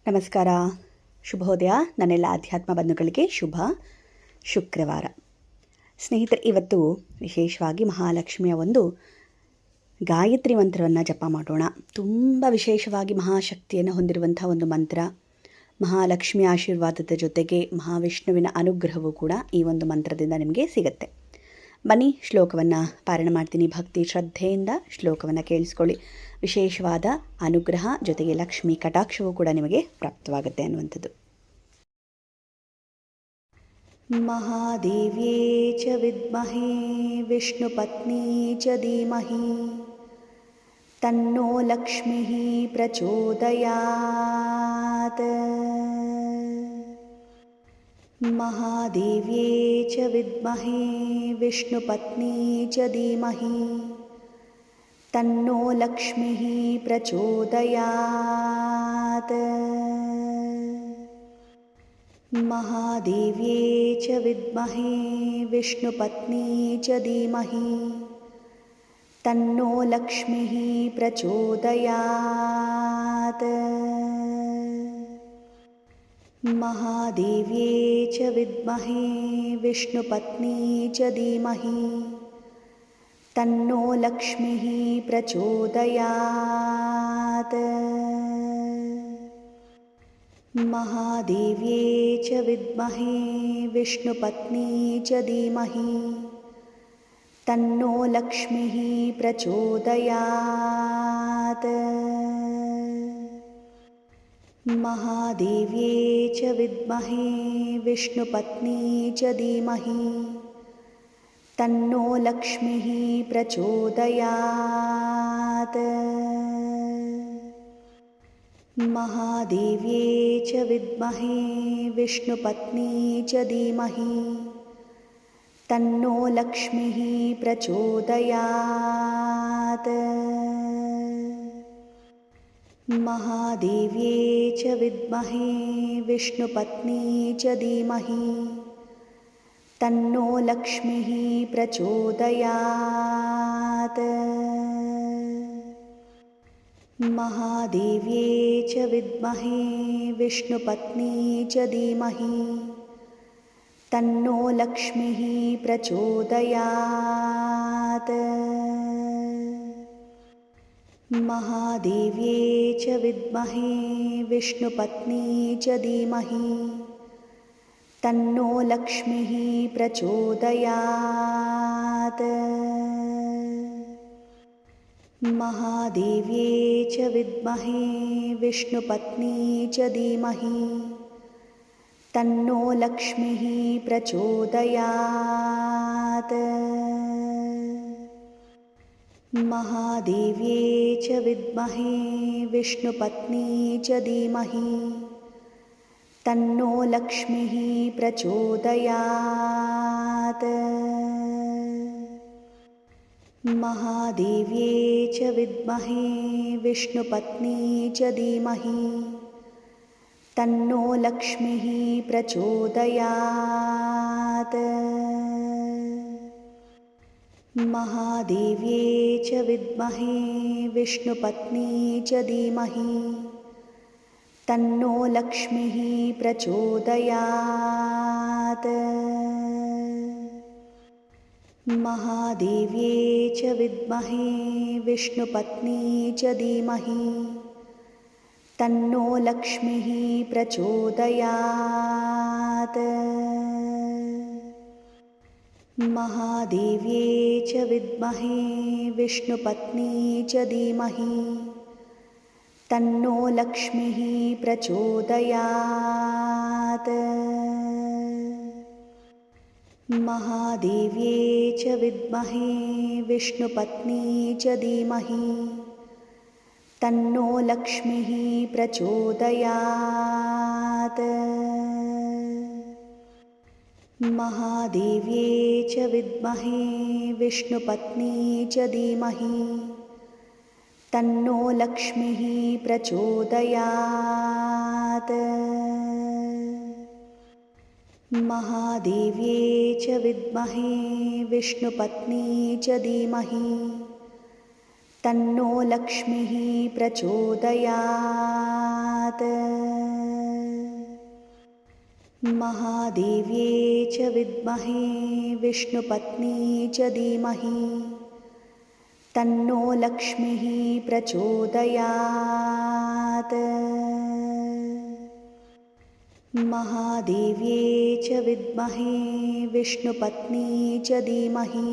ನಮಸ್ಕಾರ, ಶುಭೋದಯ. ನನ್ನೆಲ್ಲ ಆಧ್ಯಾತ್ಮ ಬಂಧುಗಳಿಗೆ ಶುಭ ಶುಕ್ರವಾರ. ಸ್ನೇಹಿತರೆ, ಇವತ್ತು ವಿಶೇಷವಾಗಿ ಮಹಾಲಕ್ಷ್ಮಿಯ ಒಂದು ಗಾಯತ್ರಿ ಮಂತ್ರವನ್ನು ಜಪ ಮಾಡೋಣ. ತುಂಬ ವಿಶೇಷವಾಗಿ ಮಹಾಶಕ್ತಿಯನ್ನು ಹೊಂದಿರುವಂಥ ಒಂದು ಮಂತ್ರ. ಮಹಾಲಕ್ಷ್ಮಿಯ ಆಶೀರ್ವಾದದ ಜೊತೆಗೆ ಮಹಾವಿಷ್ಣುವಿನ ಅನುಗ್ರಹವೂ ಕೂಡ ಈ ಒಂದು ಮಂತ್ರದಿಂದ ನಿಮಗೆ ಸಿಗುತ್ತೆ. ಬನ್ನಿ, ಶ್ಲೋಕವನ್ನು ಪಾರಾಯಣ ಮಾಡ್ತೀನಿ. ಭಕ್ತಿ ಶ್ರದ್ಧೆಯಿಂದ ಶ್ಲೋಕವನ್ನು ಕೇಳಿಸ್ಕೊಳ್ಳಿ. ವಿಶೇಷವಾದ ಅನುಗ್ರಹ ಜೊತೆಗೆ ಲಕ್ಷ್ಮೀ ಕಟಾಕ್ಷವೂ ಕೂಡ ನಿಮಗೆ ಪ್ರಾಪ್ತವಾಗುತ್ತೆ ಅನ್ನುವಂಥದ್ದು. ಮಹಾದೇವ್ಯೇ ಚ ವಿದ್ಮಹೇ ವಿಷ್ಣುಪತ್ನಿ ಚ ಧೀಮಹಿ ತನ್ನೋ ಲಕ್ಷ್ಮೀ ಪ್ರಚೋದಯಾತ್. ಮಹಾದೇವ್ಯೇ ಚ ವಿದ್ಮಹೇ ವಿಷ್ಣುಪತ್ನಿ ಚ ಧೀಮಹಿ ತನ್ನೋ ಲಕ್ಷ್ಮೀ ಪ್ರಚೋದಯಾತ್. ಮಹಾದೇವ್ಯೇ ಚ ವಿದ್ಮಹೇ ವಿಷ್ಣುಪತ್ನಿ ಚ ಧೀಮಹಿ ತನ್ನೋ ಲಕ್ಷ್ಮೀ ಪ್ರಚೋದಯಾತ್. ಮಹಾದೇವ್ಯೇ ಚ ವಿದ್ಮಹೇ ವಿಷ್ಣುಪತ್ನಿ ಚ ಧೀಮಹಿ ತನ್ನೋ ಲಕ್ಷ್ಮೀ ಪ್ರಚೋದಯಾತ್. ಮಹಾದೇವ್ಯೇ ಚ ವಿದ್ಮಹೇ ವಿಷ್ಣುಪತ್ನಿ ಚ ಧೀಮಹಿ ತನ್ನೋ ಲಕ್ಷ್ಮೀ ಪ್ರಚೋದಯಾತ್. ಮಹಾದೇವ್ಯೇ ಚ ವಿದ್ಮಹೇ ವಿಷ್ಣುಪತ್ನಿ ಚ ಧೀಮಹಿ ತನ್ನೋ ಲಕ್ಷ್ಮೀ ಪ್ರಚೋದಯಾತ್. ಮಹಾದೇವ್ಯೇ ಚ ವಿದ್ಮಹೇ ವಿಷ್ಣುಪತ್ನಿ ಚ ಧೀಮಹಿ ತನ್ನೋ ಲಕ್ಷ್ಮೀ ಪ್ರಚೋದಯಾತ್. ಮಹಾದೇವ್ಯೇ ಚ ವಿದ್ಮಹೇ ವಿಷ್ಣುಪತ್ನಿ ಚ ಧೀಮಹಿ ತನ್ನೋ ಲಕ್ಷ್ಮೀ ಪ್ರಚೋದಯಾತ್. ಮಹಾದೇವ್ಯೇ ಚ ವಿದ್ಮಹೇ ವಿಷ್ಣುಪತ್ನಿ ಚ ಧೀಮಹಿ ತನ್ನೋ ಲಕ್ಷ್ಮೀ ಪ್ರಚೋದಯಾತ್. ಮಹಾದೇವ್ಯೇ ಚ ವಿದ್ಮಹೇ ವಿಷ್ಣುಪತ್ನಿ ಚ ಧೀಮಹಿ ತನ್ನೋ ಲಕ್ಷ್ಮೀ ಪ್ರಚೋದಯಾತ್. ಮಹಾದೇವ್ಯೇ ಚ ವಿದ್ಮಹೇ ವಿಷ್ಣುಪತ್ನಿ ಚ ಧೀಮಹಿ ತನ್ನೋ ಲಕ್ಷ್ಮೀ ಪ್ರಚೋದಯಾತ್. ಮಹಾದೇವ್ಯೇ ಚ ವಿದ್ಮಹೇ ವಿಷ್ಣುಪತ್ನಿ ಚ ಧೀಮಹಿ ತನ್ನೋ ಲಕ್ಷ್ಮೀ ಪ್ರಚೋದಯಾತ್. ಮಹಾದೇವ್ಯೇ ಚ ವಿದ್ಮಹೇ ವಿಷ್ಣುಪತ್ನಿ ಚ ಧೀಮಹಿ ತನ್ನೋ ಲಕ್ಷ್ಮೀ ಪ್ರಚೋದಯಾತ್. ಮಹಾದೇವ್ಯೇ ಚ ವಿದ್ಮಹೇ ವಿಷ್ಣುಪತ್ನಿ ಚ ಧೀಮಹಿ ತನ್ನೋ ಲಕ್ಷ್ಮೀ ಪ್ರಚೋದಯಾತ್. ಮಹಾದೇವ್ಯೇ ಚ ವಿದ್ಮಹೇ ವಿಷ್ಣುಪತ್ನಿ ಚ ಧೀಮಹಿ ತನ್ನೋ ಲಕ್ಷ್ಮೀ ಪ್ರಚೋದಯಾತ್. ಮಹಾದೇವ್ಯೇ ಚ ವಿದ್ಮಹೇ ವಿಷ್ಣುಪತ್ನಿ ಚ ಧೀಮಹಿ ತನ್ನೋ ಲಕ್ಷ್ಮೀ ಪ್ರಚೋದಯಾತ್. ಮಹಾದೇವ್ಯೇ ಚ ವಿದ್ಮಹೇ ವಿಷ್ಣುಪತ್ನಿ ಚ ಧೀಮಹಿ ತನ್ನೋ ಲಕ್ಷ್ಮೀ ಪ್ರಚೋದಯಾತ್. ಮಹಾದೇವ್ಯೇ ಚ ವಿದ್ಮಹೇ ವಿಷ್ಣುಪತ್ನಿ ಚ ಧೀಮಹಿ ತನ್ನೋ ಲಕ್ಷ್ಮೀ ಪ್ರಚೋದಯಾತ್. ಮಹಾದೇವ್ಯೇ ಚ ವಿದ್ಮಹೇ ವಿಷ್ಣುಪತ್ನಿ ಚ ಧೀಮಹಿ ತನ್ನೋ ಲಕ್ಷ್ಮೀ ಪ್ರಚೋದಯಾತ್. महादेव्ये च विद्महे विष्णुपत्नी च धीमहि तन्नो लक्ष्मीः प्रचोदयात्। महादेव्ये च विद्महे विष्णुपत्नी च धीमहि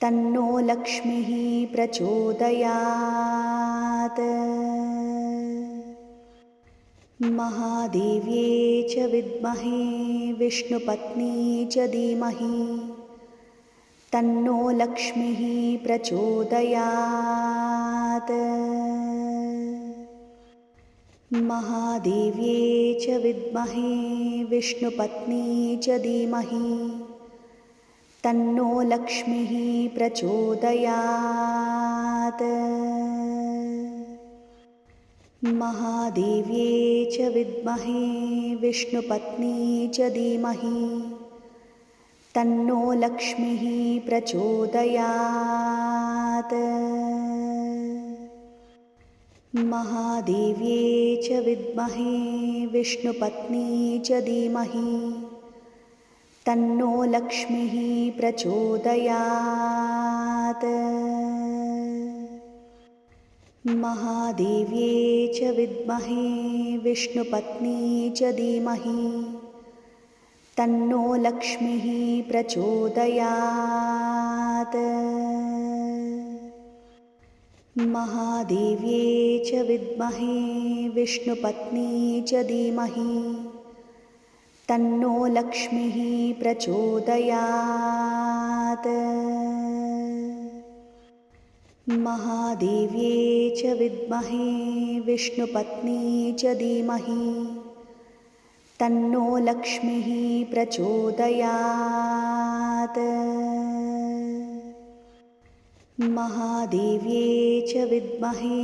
तन्नो लक्ष्मीः प्रचोदयात्। महादेव्ये च विद्महे विष्णुपत्नी च धीमहि तन्नो लक्ष्मीः प्रचोदयात्। महादेव्ये च विद्महे विष्णुपत्नी च धीमहि तन्नो लक्ष्मीः प्रचोदयात्। महादेव्ये च विद्महे विष्णुपत्नी च धीमहि तन्नो लक्ष्मीः प्रचोदयात्। महादेव्ये च विद्महे विष्णुपत्नी च धीमहि तन्नो लक्ष्मीः प्रचोदयात्। महादेव्ये च विद्महे विष्णुपत्नी च धीमहि तन्नो लक्ष्मीः प्रचोदयात्। महादेव्ये च विद्महे विष्णुपत्नी च धीमहि तन्नो लक्ष्मीः प्रचोदयात्। महादेव्ये च विद्महे विष्णुपत्नी च धीमहि तन्नो लक्ष्मीः प्रचोदयात्। महादेव्ये च विद्महे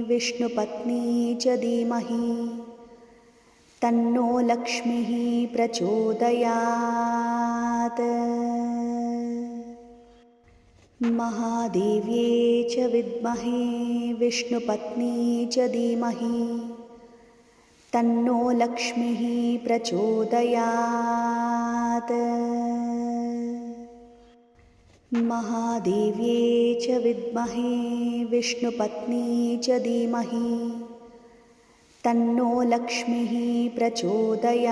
विष्णुपत्नी च धीमहि तन्नो लक्ष्मीः प्रचोदयात्। महादेव्ये च विद्महे विष्णुपत्नी च धीमहि तन्नो लक्ष्मीः प्रचोदयात्। महादेव्ये च विद्महे विष्णुपत्नी च धीमहि तन्नो लक्ष्मीः प्रचोदयात्।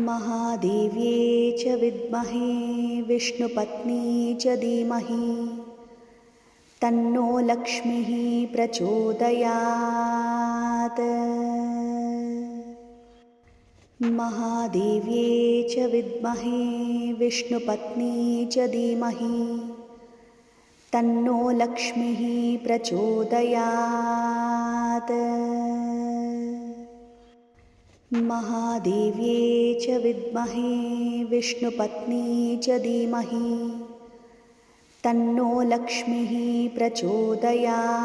महादेव्ये च विद्महे विष्णुपत्नी च धीमहि तन्नो लक्ष्मीः प्रचोदयात्। महादेव्ये च विद्महे विष्णुपत्नी च धीमहि तन्नो लक्ष्मीः प्रचोदयात्। महादेव्ये च विद्महे विष्णुपत्नी च धीमहि तन्नो लक्ष्मीः प्रचोदयात्।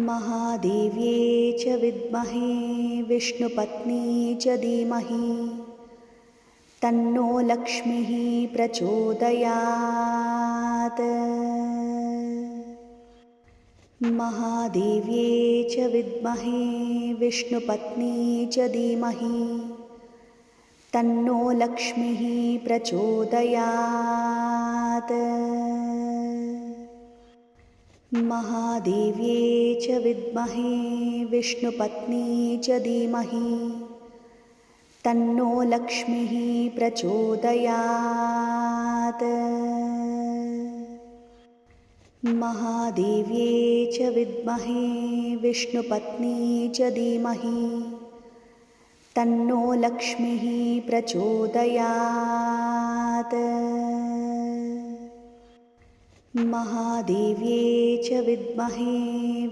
महादेव्ये च विद्महे विष्णुपत्नी च धीमहि तन्नो लक्ष्मीः प्रचोदयात्। महादेव्ये च विद्महे विष्णुपत्नी च धीमहि तन्नो लक्ष्मीः प्रचोदयात्। महादेव्ये च विद्महे विष्णुपत्नी च धीमहि तन्नो लक्ष्मीः प्रचोदयात्। महादेव्ये च विद्महे विष्णुपत्नी च धीमहि तन्नो लक्ष्मीः प्रचोदयात्। महादेव्ये च विद्महे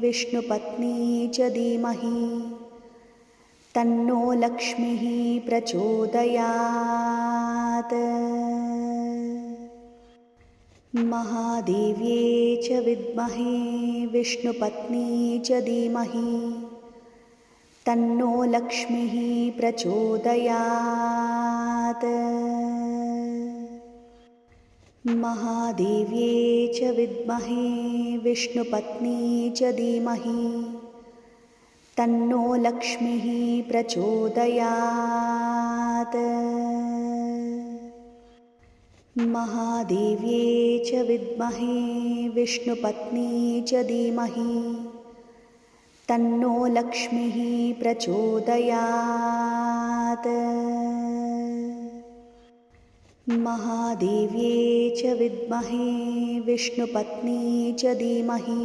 विष्णुपत्नी च धीमहि तन्नो लक्ष्मीः प्रचोदयात्। महादेव्ये च विद्महे विष्णुपत्नी च धीमहि तन्नो लक्ष्मीः प्रचोदयात्। महादेव्ये च विद्महे विष्णुपत्नी च धीमहि तन्नो लक्ष्मीः प्रचोदयात्। महादेव्ये च विद्महे विष्णुपत्नी च धीमहि तन्नो लक्ष्मीः प्रचोदयात्। महादेव्ये च विद्महे विष्णुपत्नी च धीमहि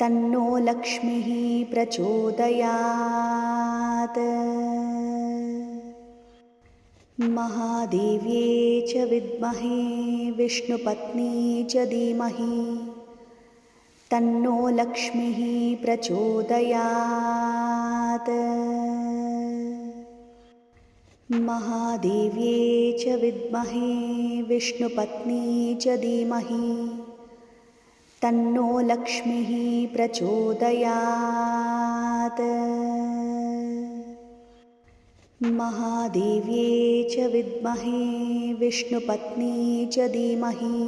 तन्नो लक्ष्मीः प्रचोदयात्। महादेव्ये च विद्महे विष्णुपत्नी च धीमहि तन्नो लक्ष्मीः प्रचोदयात्। महादेव्ये च विद्महे विष्णुपत्नी च धीमहि तन्नो लक्ष्मीः प्रचोदयात्। महादेव्ये च विद्महे विष्णुपत्नी च धीमहि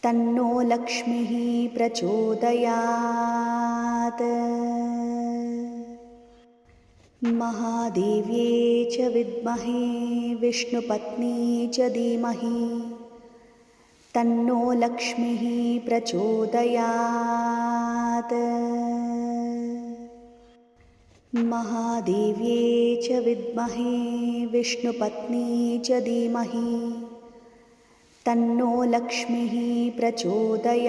तन्नो लक्ष्मीः प्रचोदयात्। महादेव्ये च विद्महे विष्णुपत्नी च धीमहि तन्नो लक्ष्मीः प्रचोदयात्। महादेव्ये च विद्महे विष्णुपत्नी च धीमहि तन्नो लक्ष्मीः प्रचोदयात्।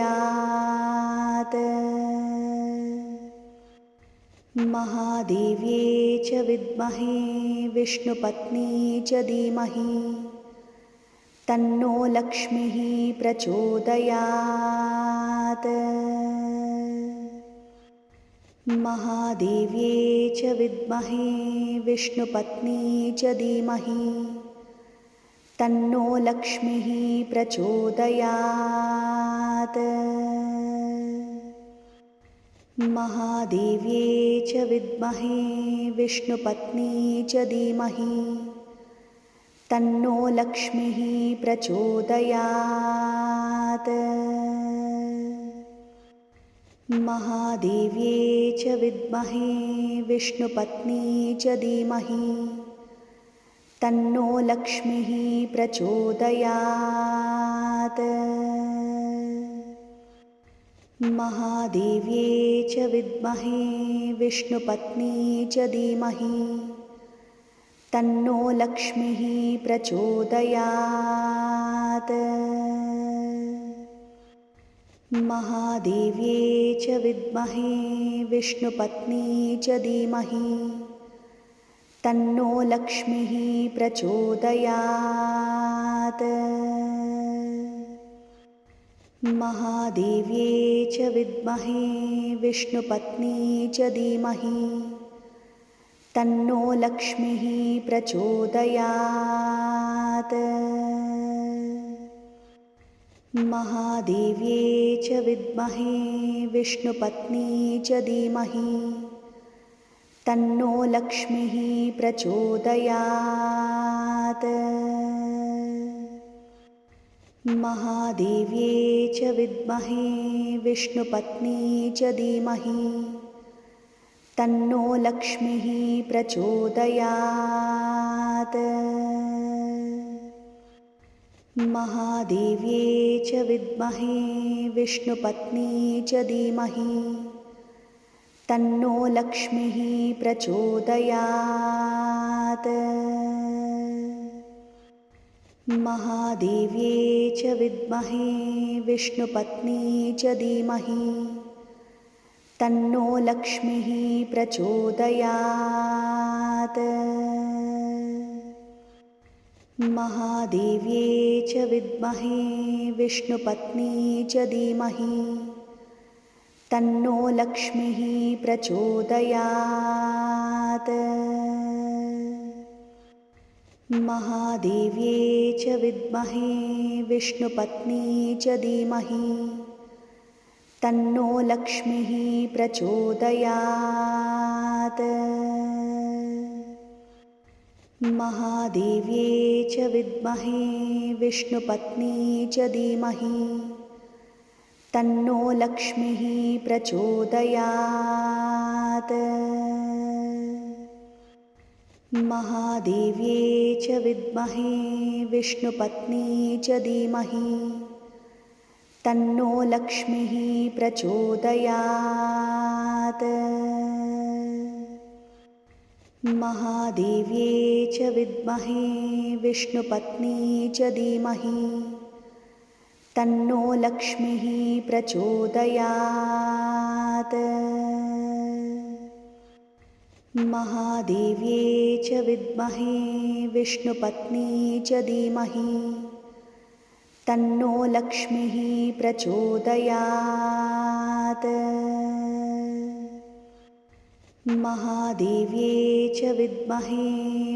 महादेव्ये च विद्महे विष्णुपत्नी च धीमहि तन्नो लक्ष्मीः प्रचोदयात्। महादेव्ये च विद्महे विष्णुपत्नी च धीमहि तन्नो लक्ष्मीः प्रचोदयात्। महादेव्ये च विद्महे विष्णुपत्नी च धीमहि तन्नो लक्ष्मीः प्रचोदयात्। महादेव्ये च विद्महे विष्णुपत्नी च धीमहि तन्नो लक्ष्मीः प्रचोदयात्। महादेव्ये च विद्महे विष्णुपत्नी च धीमहि तन्नो लक्ष्मीः प्रचोदयात्। महादेव्ये च विद्महे विष्णुपत्नी च धीमहि तन्नो लक्ष्मीः प्रचोदयात्। महादेव्ये च विद्महे विष्णुपत्नी च धीमहि तन्नो लक्ष्मीः प्रचोदयात्। महादेव्ये च विद्महे विष्णुपत्नी च धीमहि तन्नो लक्ष्मीः प्रचोदयात्। महादेव्ये च विद्महे विष्णुपत्नी च धीमहि तन्नो लक्ष्मीः प्रचोदयात्। महादेव्ये च विद्महे विष्णुपत्नी च धीमहि तन्नो लक्ष्मीः प्रचोदयात्। महादेव्ये च विद्महे विष्णुपत्नी च धीमहि तन्नो लक्ष्मीः प्रचोदयात्। महादेव्ये च विद्महे विष्णुपत्नी च धीमहि तन्नो लक्ष्मीः प्रचोदयात्। महादेव्ये च विद्महे विष्णुपत्नी च धीमहि तन्नो लक्ष्मीः प्रचोदयात्। महादेव्यै च विद्महे विष्णुपत्नी च धीमहि तन्नो लक्ष्मीः प्रचोदयात्। महादेव्यै च विद्महे विष्णुपत्नी च धीमहि तन्नो लक्ष्मीः प्रचोदयात्। महादेव्यै च विद्महे विष्णुपत्नी च धीमहि तन्नो लक्ष्मीः प्रचोदयात्। महादेव्यै च विद्महे विष्णुपत्नी च धीमहि तन्नो लक्ष्मीः प्रचोदयात्। महादेव्यै च विद्महे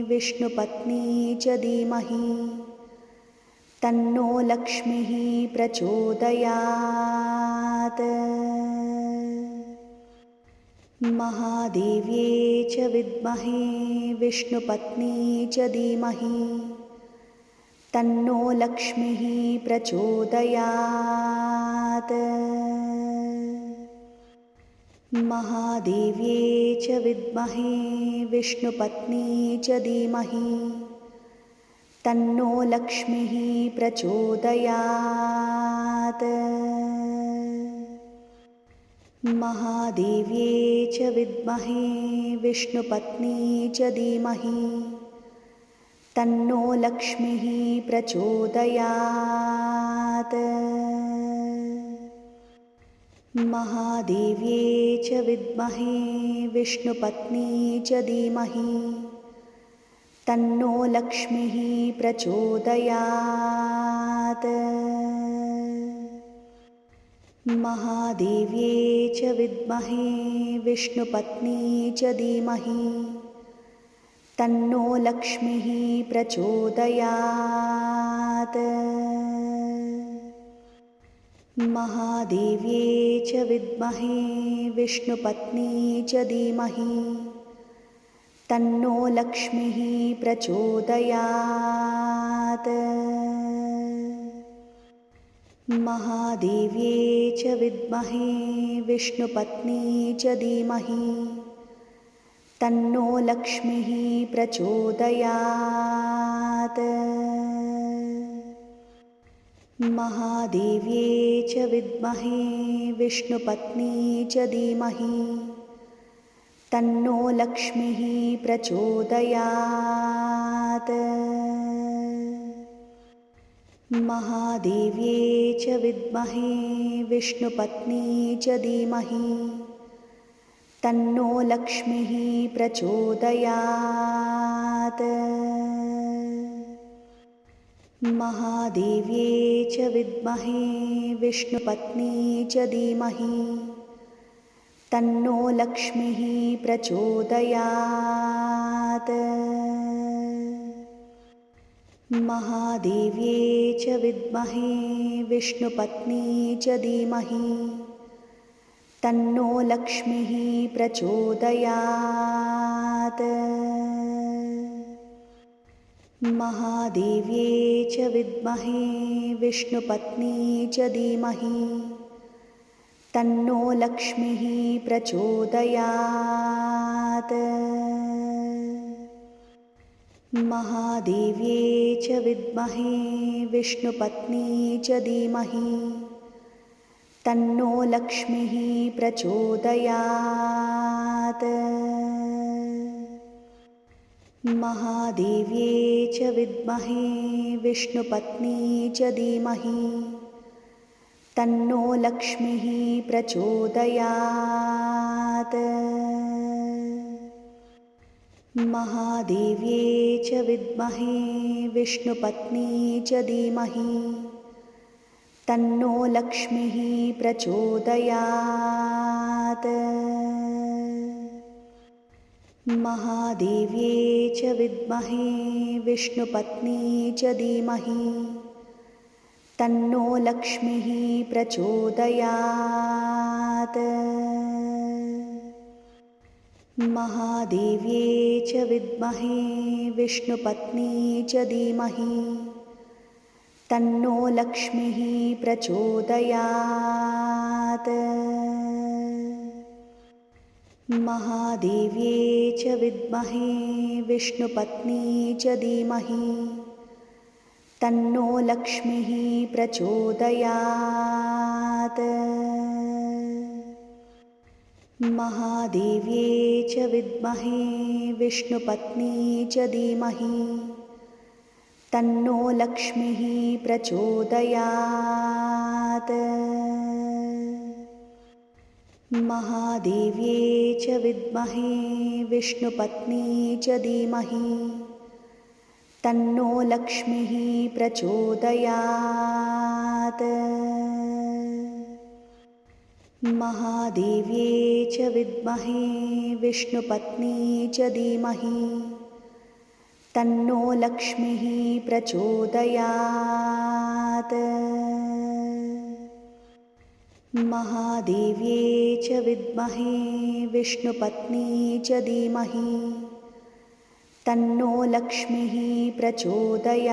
विष्णुपत्नी च धीमहि तन्नो लक्ष्मीः प्रचोदयात्। महादेव्यै च विद्महे विष्णुपत्नी च धीमहि तन्नो लक्ष्मीः प्रचोदयात्। महादेव्यै च विद्महे विष्णुपत्नी च धीमहि तन्नो लक्ष्मीः प्रचोदयात्। महादेव्यै च विद्महे विष्णुपत्नी च धीमहि तन्नो लक्ष्मीः प्रचोदयात्। महादेव्यै च विद्महे विष्णुपत्नी च धीमहि तन्नो लक्ष्मीः प्रचोदयात्। महादेव्यै च विद्महे विष्णुपत्नी च धीमहि तन्नो लक्ष्मीः प्रचोदयात्। महादेव्यै च विद्महे विष्णुपत्नी च धीमहि तन्नो लक्ष्मीः प्रचोदयात्। महादेव्यै च विद्महे विष्णुपत्नी च धीमहि तन्नो लक्ष्मीः प्रचोदयात्। महादेव्यै च विद्महे विष्णुपत्नी च धीमहि तन्नो लक्ष्मीः प्रचोदयात्। महादेव्यै च विद्महे विष्णुपत्नी च धीमहि तन्नो लक्ष्मीः प्रचोदयात्। महादेव्यै च विद्महे विष्णुपत्नी च धीमहि तन्नो लक्ष्मीः प्रचोदयात्। महादेव्यै च विद्महे विष्णुपत्नी च धीमहि तन्नो लक्ष्मीः प्रचोदयात्। महादेव्यै च विद्महे विष्णुपत्नी च धीमहि तन्नो लक्ष्मीः प्रचोदयात्। महादेव्यै च विद्महे विष्णुपत्नी च धीमहि तन्नो लक्ष्मीः प्रचोदयात्। महादेव्यै च विद्महे विष्णुपत्नी च धीमहि तन्नो लक्ष्मीः प्रचोदयात्। महादेव्यै च विद्महे विष्णुपत्नी च धीमहि तन्नो लक्ष्मीः प्रचोदयात्। महादेव्यै च विद्महे विष्णुपत्नी च धीमहि तन्नो लक्ष्मीः प्रचोदयात्। महादेव्ये च विद्महे विष्णुपत्नी च धीमहि तन्नो लक्ष्मीः प्रचोदयात्। महादेव्ये च विद्महे विष्णुपत्नी च धीमहि तन्नो लक्ष्मीः प्रचोदयात्। महादेव्ये च विद्महे विष्णुपत्नी च धीमहि तन्नो लक्ष्मीः प्रचोदयात्। महादेव्ये च विद्महे विष्णुपत्नी च धीमहि तन्नो लक्ष्मीः प्रचोदयात्। महादेव्ये च विद्महे विष्णुपत्नी च धीमहि तन्नो लक्ष्मीः प्रचोदयात्। महादेव्ये च विद्महे विष्णुपत्नी च धीमहि तन्नो लक्ष्मीः प्रचोदयात्।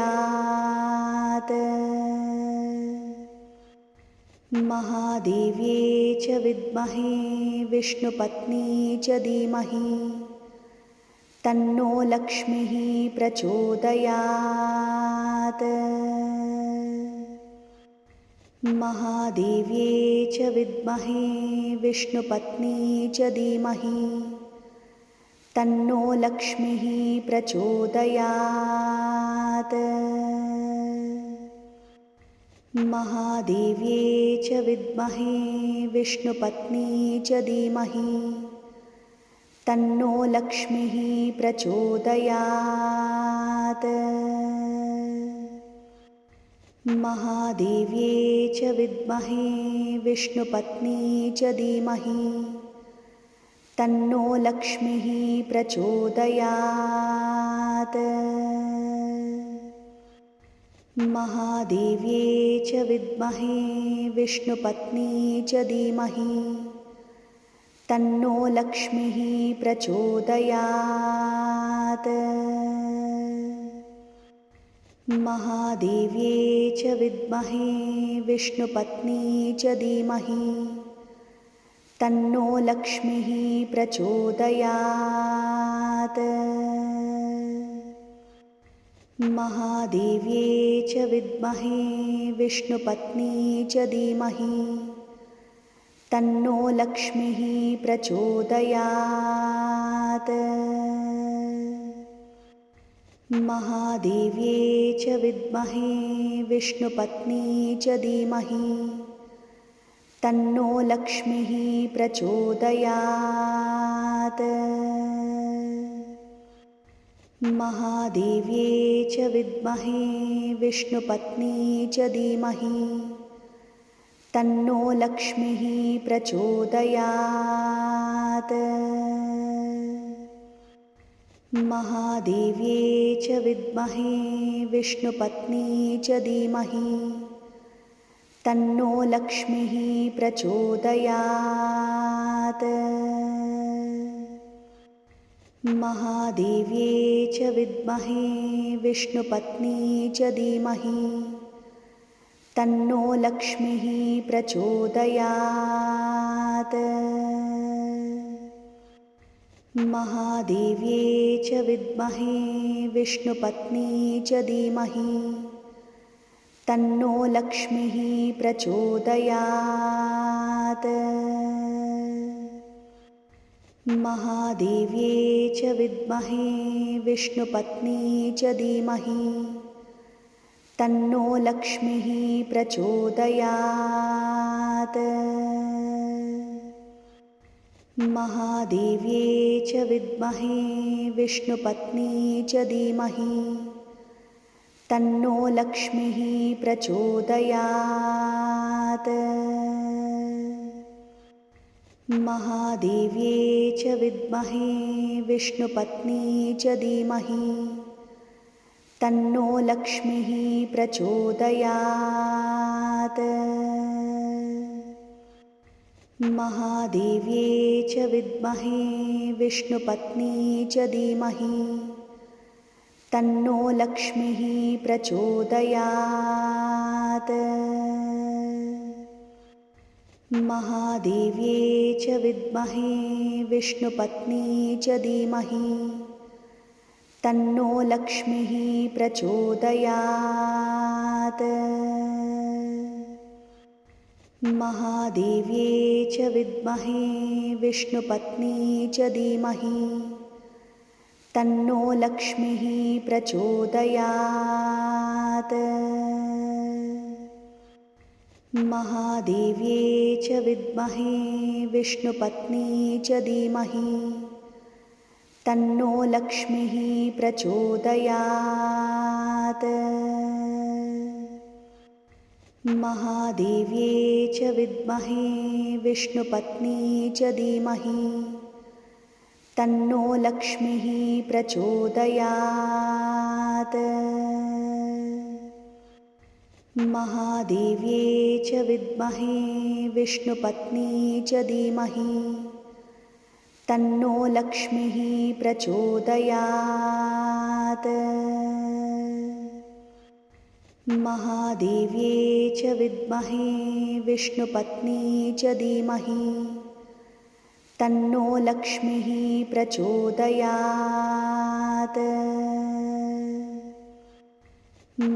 महादेव्ये च विद्महे विष्णुपत्नी च धीमहि तन्नो लक्ष्मीः प्रचोदयात्। महादेव्ये च विद्महे विष्णुपत्नी च धीमहि तन्नो लक्ष्मीः प्रचोदयात्। महादेव्ये च विद्महे विष्णुपत्नी च धीमहि तन्नो लक्ष्मीः प्रचोदयात्। महादेव्ये च विद्महे विष्णुपत्नी च धीमहि तन्नो लक्ष्मीः प्रचोदयात्। महादेव्ये च विद्महे विष्णुपत्नी च धीमहि तन्नो लक्ष्मीः प्रचोदयात्। महादेव्ये च विद्महे विष्णुपत्नी च धीमहि तन्नो लक्ष्मीः प्रचोदयात्। महादेव्ये च विद्महे विष्णुपत्नी च धीमहि तन्नो लक्ष्मीः प्रचोदयात्। महादेव्ये च विद्महे विष्णुपत्नी च धीमहि तन्नो लक्ष्मीः प्रचोदयात्। महादेव्ये च विद्महे विष्णुपत्नी च धीमहि तन्नो लक्ष्मीः प्रचोदयात्। महादेव्ये च विद्महे विष्णुपत्नी च धीमहि तन्नो लक्ष्मीः प्रचोदयात्। महादेव्ये च विद्महे विष्णुपत्नी च धीमहि तन्नो लक्ष्मीः प्रचोदयात्। महादेव्ये च विद्महे विष्णुपत्नी च धीमहि तन्नो लक्ष्मीः प्रचोदयात्। महादेव्ये च विद्महे विष्णुपत्नी च धीमहि तन्नो लक्ष्मीः प्रचोदयात्। महादेव्ये च विद्महे विष्णुपत्नी च धीमहि तन्नो लक्ष्मीः प्रचोदयात्। महादेव्ये च विद्महे विष्णुपत्नी च धीमहि तन्नो लक्ष्मीः प्रचोदयात्। महादेव्यै च विद्महे विष्णुपत्नी च धीमहि तन्नो लक्ष्मीः प्रचोदयात्। महादेव्यै च विद्महे विष्णुपत्नी च धीमहि तन्नो लक्ष्मीः प्रचोदयात्। महादेव्यै च विद्महे विष्णुपत्नी च धीमहि तन्नो लक्ष्मीः प्रचोदयात्। महादेव्यै च विद्महे विष्णुपत्नी च धीमहि तन्नो लक्ष्मीः प्रचोदयात्। महादेव्यै च विद्महे विष्णुपत्नी च धीमहि तन्नो लक्ष्मीः प्रचोदयात्। महादेव्यै च विद्महे विष्णुपत्नी च धीमहि तन्नो लक्ष्मीः प्रचोदयात्। महादेव्यै च विद्महे विष्णुपत्नी च धीमहि तन्नो लक्ष्मीः प्रचोदयात्।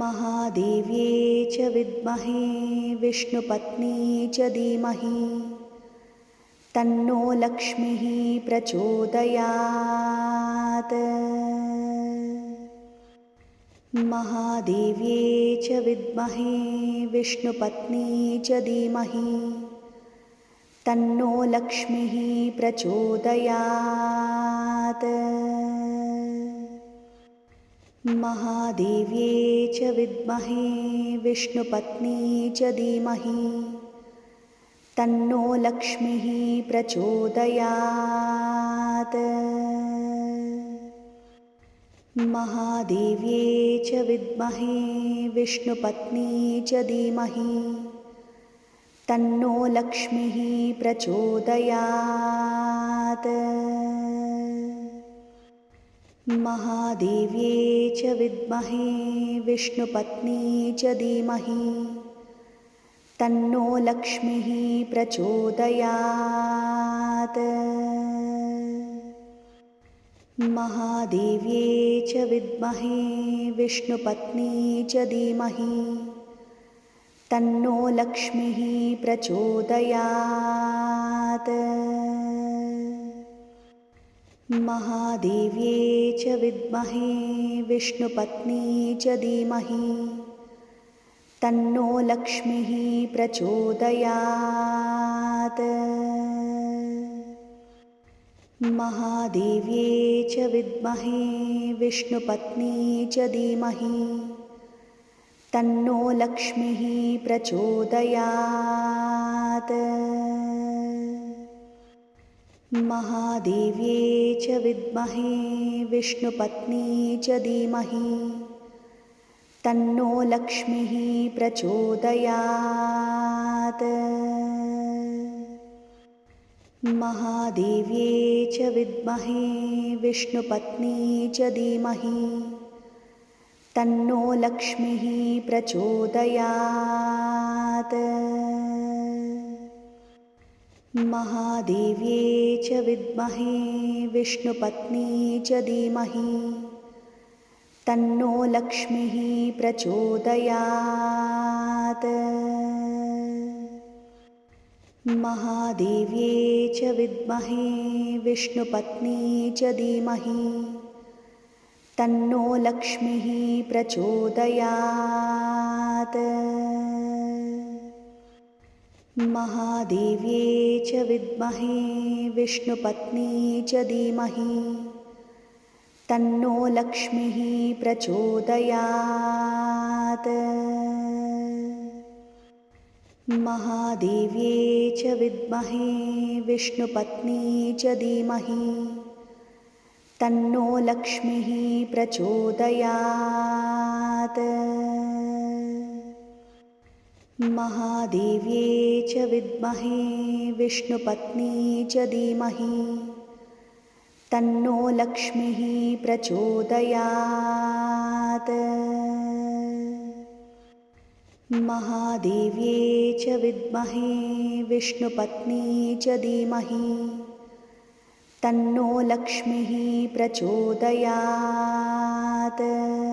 महादेव्यै च विद्महे विष्णुपत्नी च धीमहि तन्नो लक्ष्मीः प्रचोदयात्। महादेव्यै च विद्महे विष्णुपत्नी च धीमहि तन्नो लक्ष्मीः प्रचोदयात्। महादेव्यै च विद्महे विष्णुपत्नी च धीमहि तन्नो लक्ष्मीः प्रचोदयात्। महादेव्यै च विद्महे विष्णुपत्नी च धीमहि तन्नो लक्ष्मीः प्रचोदयात्। महादेव्यै च विद्महे विष्णुपत्नी च धीमहि तन्नो लक्ष्मीः प्रचोदयात्। महादेव्यै च विद्महे विष्णुपत्नी च धीमहि तन्नो लक्ष्मीः प्रचोदयात्। महादेव्यै च विद्महे विष्णुपत्नी च धीमहि तन्नो लक्ष्मीः प्रचोदयात्। महादेव्यै च विद्महे विष्णुपत्नी च धीमहि तन्नो लक्ष्मीः प्रचोदयात्। महादेव्यै च विद्महे विष्णुपत्नी च धीमहि तन्नो लक्ष्मीः प्रचोदयात्। महादेव्यै च विद्महे विष्णुपत्नी च धीमहि तन्नो लक्ष्मीः प्रचोदयात्। महादेव्यै च विद्महे विष्णुपत्नी च धीमहि तन्नो लक्ष्मीः प्रचोदयात्। महादेव्यै च विद्महे विष्णुपत्नी च धीमहि तन्नो लक्ष्मीः प्रचोदयात्। महादेव्यै च विद्महे विष्णुपत्नी च धीमहि तन्नो लक्ष्मीः प्रचोदयात्। महादेव्यै च विद्महे विष्णुपत्नी च धीमहि तन्नो लक्ष्मीः प्रचोदयात्। महादेव्ये च विद्महे विष्णुपत्नी च धीमहि तन्नो लक्ष्मीः प्रचोदयात्। महादेव्ये च विद्महे विष्णुपत्नी च धीमहि तन्नो लक्ष्मीः प्रचोदयात्।